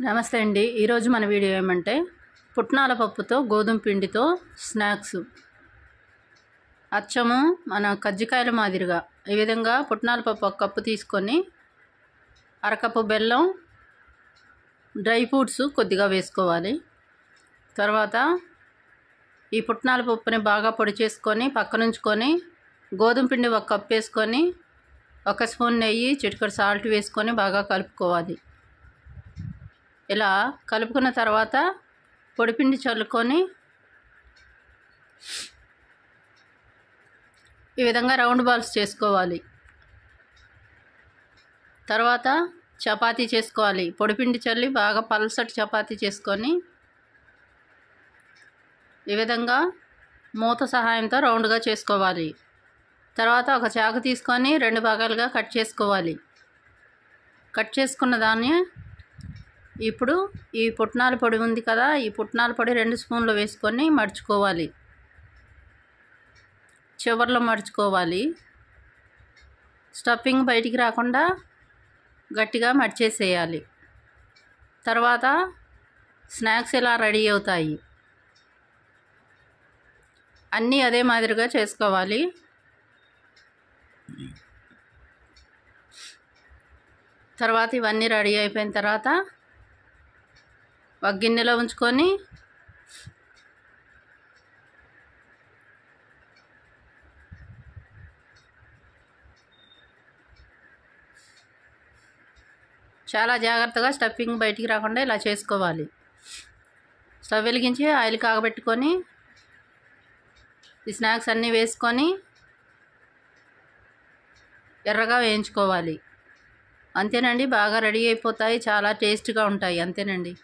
నమస్తే అండి. ఈరోజు మన వీడియో ఏమంటే పుట్నాల పప్పుతో గోధుమ పిండితో స్నాక్స్. అచ్చము మన కజ్జికాయల మాదిరిగా ఈ విధంగా పుట్నాల పప్పు ఒక కప్పు తీసుకొని అరకప్పు బెల్లం, డ్రై ఫ్రూట్స్ కొద్దిగా వేసుకోవాలి. తర్వాత ఈ పుట్నాల పప్పుని బాగా పొడి చేసుకొని పక్కనుంచుకొని గోధుమ పిండి ఒక కప్పు వేసుకొని 1 స్పూన్ నెయ్యి, చిటికెడు సాల్ట్ వేసుకొని బాగా కలుపుకోవాలి. ఇలా కలుపుకున్న తర్వాత పొడిపిండి చల్లుకొని ఈ విధంగా రౌండ్ బాల్స్ చేసుకోవాలి. తర్వాత చపాతీ చేసుకోవాలి. పొడిపిండి చల్లి బాగా పల్సటి చపాతీ చేసుకొని ఈ విధంగా మూత సహాయంతో రౌండ్గా చేసుకోవాలి. తర్వాత ఒక చాకు తీసుకొని 2 భాగాలుగా కట్ చేసుకోవాలి. కట్ చేసుకున్న దాన్ని ఇప్పుడు ఈ పుట్నాల పొడి ఉంది కదా, ఈ పుట్నాల పొడి 2 స్పూన్లు వేసుకొని మడుచుకోవాలి. చివర్లో మడుచుకోవాలి. స్టఫింగ్ బయటికి రాకుండా గట్టిగా మడిచేసేయాలి. తర్వాత స్నాక్స్ ఇలా రెడీ అవుతాయి. అన్నీ అదే మాదిరిగా చేసుకోవాలి. తర్వాత ఇవన్నీ రెడీ అయిపోయిన తర్వాత ఒక గిన్నెలో ఉంచుకొని చాలా జాగ్రత్తగా స్టఫింగ్ బయటికి రాకుండా ఇలా చేసుకోవాలి. స్టవ్ వెలిగించి ఆయిల్ కాగబెట్టుకొని ఈ స్నాక్స్ అన్నీ వేసుకొని ఎర్రగా వేయించుకోవాలి. అంతేనండి, బాగా రెడీ అయిపోతాయి. చాలా టేస్ట్గా ఉంటాయి. అంతేనండి.